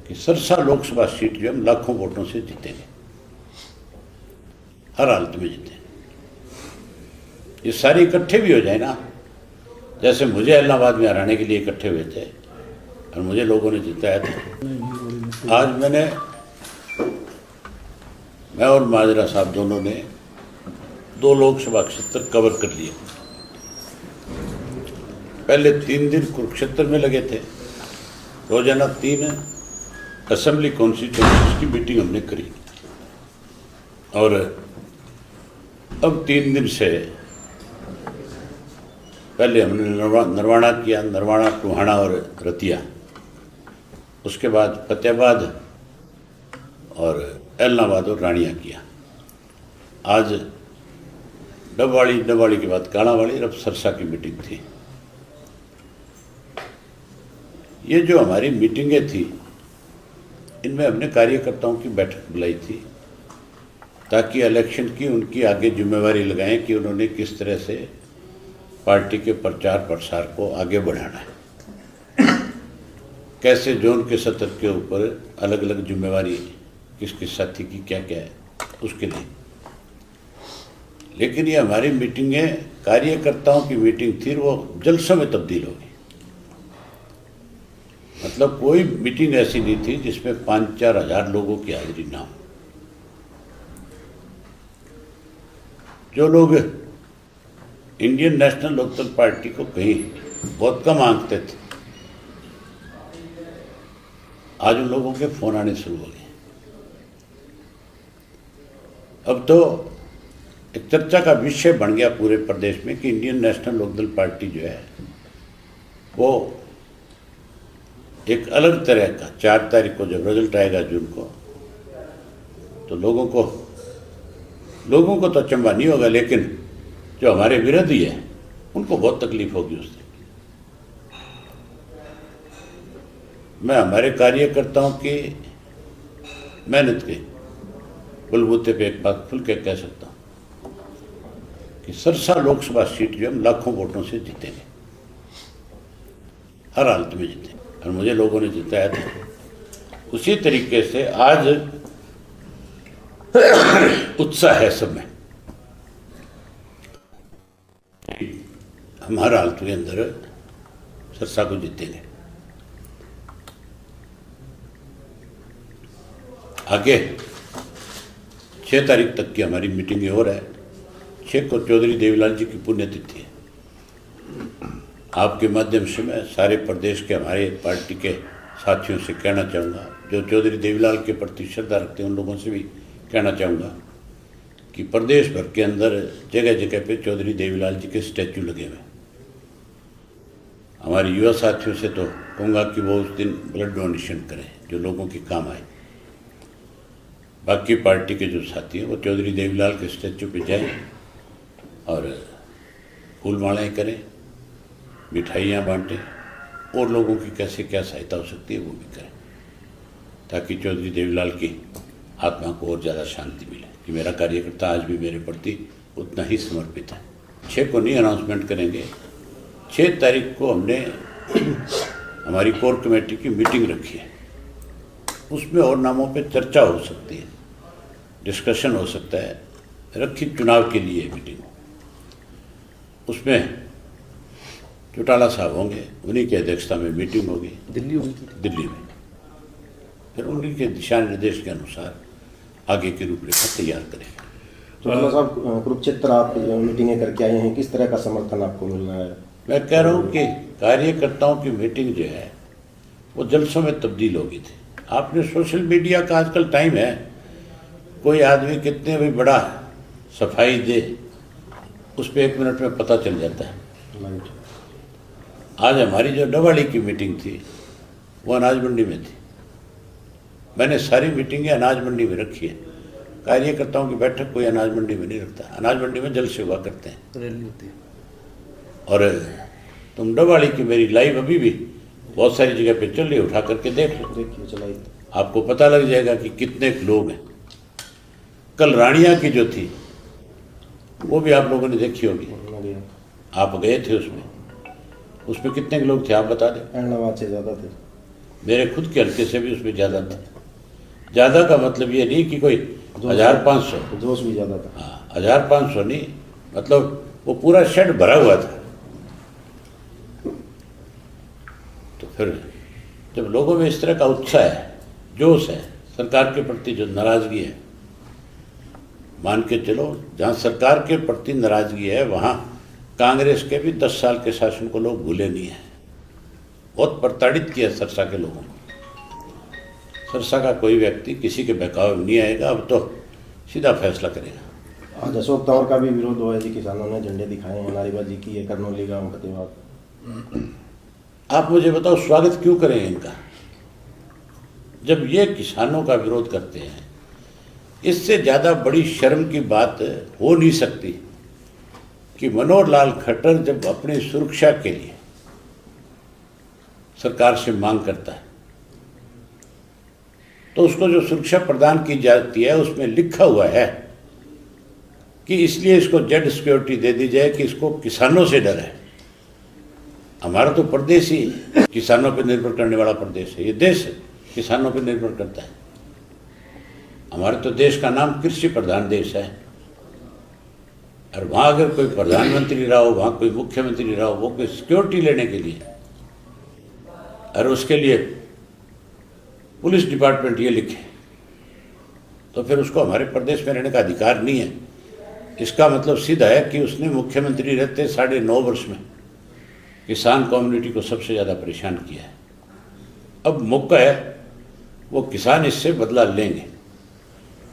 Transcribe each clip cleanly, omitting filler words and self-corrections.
कि सरसा लोकसभा सीट जो हम लाखों वोटों से जीतेंगे, हर हालत में जीतेंगे। ये सारे इकट्ठे भी हो जाए ना, जैसे मुझे इलाहाबाद में हराने के लिए इकट्ठे हुए थे और मुझे लोगों ने जिताया था। आज मैं और माजरा साहब दोनों ने 2 लोकसभा क्षेत्र कवर कर लिए। पहले 3 दिन कुरुक्षेत्र में लगे थे, रोजाना 3 असेंबली कॉन्स्टिट्यूएंसीज की मीटिंग हमने करी और अब 3 दिन से पहले हमने नरवाना किया, नरवाना, टोहाना और रतिया, उसके बाद फतेहाबाद और इलाहाबाद और रानिया किया। आज डबवाड़ी के बाद काणावाड़ी, अब सरसा की मीटिंग थी। ये जो हमारी मीटिंगें थी, इनमें हमने कार्यकर्ताओं की बैठक बुलाई थी ताकि इलेक्शन की उनकी आगे जिम्मेवारी लगाएं कि उन्होंने किस तरह से पार्टी के प्रचार प्रसार को आगे बढ़ाना है, कैसे जोन के सत्र के ऊपर अलग अलग जिम्मेवारी किस किस साथी की क्या क्या है उसके लिए। लेकिन ये हमारी मीटिंगें कार्यकर्ताओं की मीटिंग थी, वो जलसों में तब्दील हो गई। मतलब कोई मीटिंग ऐसी नहीं थी जिसमें 5-4 हज़ार लोगों की हाजिरी ना हो। जो लोग इंडियन नेशनल लोकदल पार्टी को कहीं बहुत कम आंकते थे, आज उन लोगों के फोन आने शुरू हो गए। अब तो एक चर्चा का विषय बन गया पूरे प्रदेश में कि इंडियन नेशनल लोकदल पार्टी जो है वो एक अलग तरह का 4 तारीख को जब रिजल्ट आएगा जून को, तो लोगों को तो अचंभा नहीं होगा, लेकिन जो हमारे विरोधी है उनको बहुत तकलीफ होगी उस दिन। मैं हमारे कार्यकर्ताओं की मेहनत के बलबूते पे एक बात खुल के कह सकता हूँ कि सरसा लोकसभा सीट जो हम लाखों वोटों से जीतेंगे, हर हालत में जीतेंगे, और मुझे लोगों ने जिताया था। उसी तरीके से आज उत्साह है सब में। हम हर हालत के अंदर सरसा को जीतेंगे। आगे 6 तारीख तक की हमारी मीटिंग हो रहा है। 6 को चौधरी देवीलाल जी की पुण्यतिथि है। आपके माध्यम से मैं सारे प्रदेश के हमारे पार्टी के साथियों से कहना चाहूँगा, जो चौधरी देवीलाल के प्रति श्रद्धा रखते हैं उन लोगों से भी कहना चाहूँगा कि प्रदेश भर के अंदर जगह जगह पे चौधरी देवीलाल जी के स्टैचू लगे हुए। हमारे युवा साथियों से तो कहूँगा कि वो उस दिन ब्लड डोनेशन करें जो लोगों के काम आए। बाकी पार्टी के जो साथी हैं वो चौधरी देवीलाल के स्टैचू पे जाएं और फूल मालाएँ करें, मिठाइयाँ बांटें, और लोगों की कैसे क्या सहायता हो सकती है वो भी करें, ताकि चौधरी देवीलाल की आत्मा को और ज़्यादा शांति मिले कि मेरा कार्यकर्ता आज भी मेरे प्रति उतना ही समर्पित है। 6 को नहीं अनाउंसमेंट करेंगे, 6 तारीख को हमने हमारी कोर कमेटी की मीटिंग रखी है। उसमें और नामों पे चर्चा हो सकती है, डिस्कशन हो सकता है, रखी चुनाव के लिए मीटिंग। उसमें चौटाला साहब होंगे, उन्हीं की अध्यक्षता में मीटिंग होगी दिल्ली में। फिर उन्हीं के दिशा निर्देश के अनुसार आगे की रूपरेखा तैयार करेंगे। चौटाला साहब, कुरुक्षेत्र आप मीटिंगें करके आए हैं, किस तरह का समर्थन आपको मिल रहा है? मैं कह रहा हूँ कि कार्यकर्ताओं की मीटिंग जो है वो जलसों में तब्दील हो गई थी। आपने सोशल मीडिया का आजकल टाइम है, कोई आदमी कितने भी बड़ा सफाई दे उस पर 1 मिनट में पता चल जाता है। आज हमारी जो डबवाड़ी की मीटिंग थी वो अनाज मंडी में थी। मैंने सारी मीटिंगें अनाज मंडी में रखी है। कार्यकर्ताओं की बैठक कोई अनाज मंडी में नहीं रखता, अनाज मंडी में जलसे हुआ करते हैं, रैली होती है। और तुम डबवाड़ी की मेरी लाइव अभी भी बहुत सारी जगह पे चल रही, उठा करके देख लो, देखिए चलाइए, आपको पता लग जाएगा कि कितने लोग हैं। कल रानिया की जो थी वो भी आप लोगों ने देखी होगी, आप गए थे उसमें कितने लोग थे आप बता दें? इलाहाबाद से ज़्यादा थे। मेरे खुद के हल्के से भी उसमें ज़्यादा थे। ज़्यादा का मतलब ये नहीं कि कोई 1500, जोश भी ज़्यादा था। हाँ 1500 नहीं, मतलब वो पूरा शेड भरा हुआ था। तो फिर जब लोगों में इस तरह का उत्साह है, जोश है, सरकार के प्रति जो नाराज़गी है, मान के चलो जहाँ सरकार के प्रति नाराज़गी है वहाँ कांग्रेस के भी 10 साल के शासन को लोग भूले नहीं हैं। बहुत प्रताड़ित किया सरसा के लोगों को। सरसा का कोई व्यक्ति किसी के बहकावे में नहीं आएगा, अब तो सीधा फैसला करेगा। आज अशोक तंवर का भी विरोध हुआ है जी, किसानों ने झंडे दिखाए हैं, नारेबाजी की है, करनौली गाँव फतेहाबाद। आप मुझे बताओ स्वागत क्यों करें इनका, जब ये किसानों का विरोध करते हैं। इससे ज़्यादा बड़ी शर्म की बात हो नहीं सकती कि मनोहर लाल खट्टर जब अपनी सुरक्षा के लिए सरकार से मांग करता है तो उसको जो सुरक्षा प्रदान की जाती है उसमें लिखा हुआ है कि इसलिए इसको जेड सिक्योरिटी दे दी जाए कि इसको किसानों से डर है। हमारा तो प्रदेश ही किसानों पर निर्भर करने वाला प्रदेश है, ये देश किसानों पर निर्भर करता है। हमारे तो देश का नाम कृषि प्रधान देश है, और वहाँ अगर कोई प्रधानमंत्री रहा हो, वहाँ कोई मुख्यमंत्री रहा हो, वो कोई सिक्योरिटी लेने के लिए और उसके लिए पुलिस डिपार्टमेंट ये लिखे तो फिर उसको हमारे प्रदेश में रहने का अधिकार नहीं है। इसका मतलब सीधा है कि उसने मुख्यमंत्री रहते 9.5 वर्ष में किसान कम्युनिटी को सबसे ज़्यादा परेशान किया है। अब मौका है, वो किसान इससे बदला लेंगे,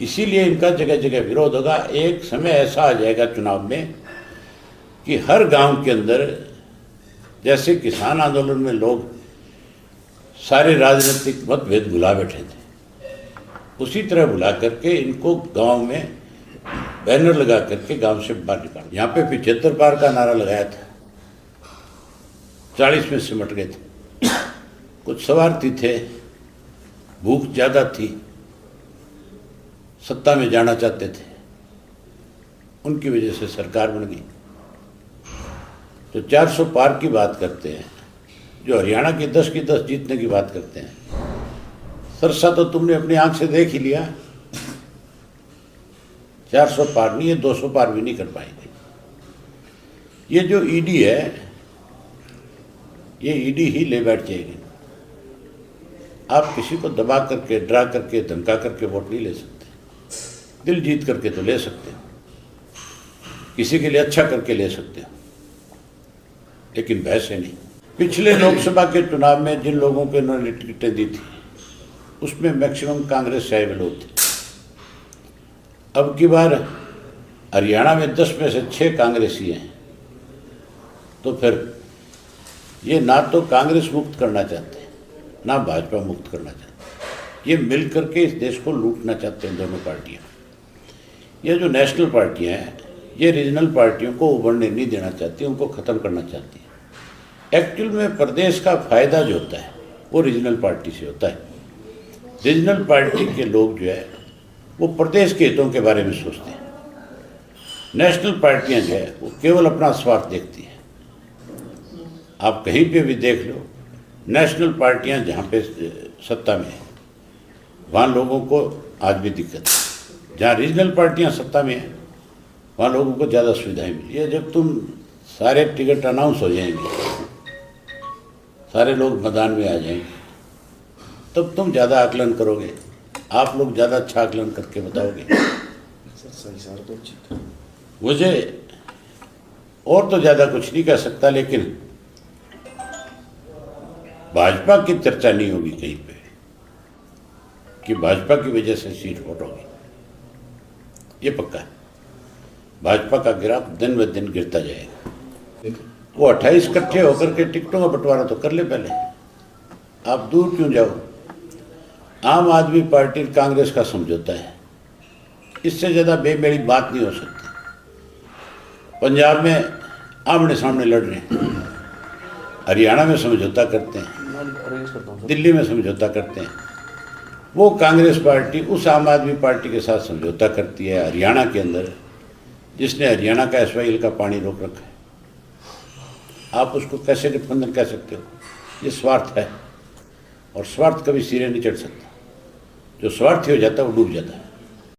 इसीलिए इनका जगह जगह विरोध होगा। एक समय ऐसा आ जाएगा चुनाव में कि हर गांव के अंदर जैसे किसान आंदोलन में लोग सारे राजनीतिक मतभेद भुला बैठे थे, उसी तरह भुला करके इनको गांव में बैनर लगा करके गांव से बाहर निकाल। यहाँ पे 75 पार का नारा लगाया था, 40 में सिमट गए थे। कुछ स्वार्थी थे, भूख ज़्यादा थी, सत्ता में जाना चाहते थे, उनकी वजह से सरकार बन गई। तो 400 पार की बात करते हैं, जो हरियाणा की 10 जीतने की बात करते हैं। सरसा तो तुमने अपनी आंख से देख ही लिया, 400 पार नहीं है, 200 पार भी नहीं कर पाएंगे। ये जो ईडी है, ये ईडी ही ले बैठ जाएगी। आप किसी को दबा करके, डरा करके, धमका करके वोट नहीं ले सकते। दिल जीत करके तो ले सकते हो, किसी के लिए अच्छा करके ले सकते हो, लेकिन वैसे नहीं। पिछले लोकसभा के चुनाव में जिन लोगों को इन्होंने टिकटें दी थी उसमें मैक्सिमम कांग्रेस से आए हुए लोग थे। अब की बार हरियाणा में 10 में से 6 कांग्रेसी हैं, तो फिर ये ना तो कांग्रेस मुक्त करना चाहते हैं, ना भाजपा मुक्त करना चाहते। ये मिल करके इस देश को लूटना चाहते हैं दोनों पार्टियां। ये जो नेशनल पार्टियां हैं, ये रीजनल पार्टियों को उभरने नहीं देना चाहती, उनको ख़त्म करना चाहती हैं। एक्चुअल में प्रदेश का फायदा जो होता है वो रीजनल पार्टी से होता है। रीजनल पार्टी के लोग जो है वो प्रदेश के हितों के बारे में सोचते हैं। नेशनल पार्टियां जो है वो केवल अपना स्वार्थ देखती हैं। आप कहीं पे भी देख लो, नेशनल पार्टियां जहाँ पे सत्ता में है वहाँ लोगों को आज भी दिक्कत है। जहाँ रीजनल पार्टियां सत्ता में हैं वहाँ लोगों को ज़्यादा सुविधाएं मिली है। जब तुम सारे टिकट अनाउंस हो जाएंगे, सारे लोग मैदान में आ जाएंगे, तब तुम ज़्यादा आकलन करोगे। आप लोग ज़्यादा अच्छा आकलन करके बताओगे। मुझे और तो ज़्यादा कुछ नहीं कह सकता, लेकिन भाजपा की चर्चा नहीं होगी कहीं पे कि भाजपा की वजह से सीट वोट होगी, ये पक्का है। भाजपा का ग्राफ दिन ब दिन गिरता जाएगा। वो 28 इकट्ठे होकर के टिकटों का बंटवारा तो कर ले पहले, आप दूर क्यों जाओ। आम आदमी पार्टी कांग्रेस का समझौता है, इससे ज़्यादा बेमेली बात नहीं हो सकती। पंजाब में आमने सामने लड़ रहे हैं, हरियाणा में समझौता करते हैं, दिल्ली में समझौता करते हैं। वो कांग्रेस पार्टी उस आम आदमी पार्टी के साथ समझौता करती है हरियाणा के अंदर, जिसने हरियाणा का SYL का पानी रोक रखा है। आप उसको कैसे गठबंधन कह सकते हो? ये स्वार्थ है। और स्वार्थ कभी सिरे नहीं चढ़ सकता। जो स्वार्थी हो जाता है वो डूब जाता है।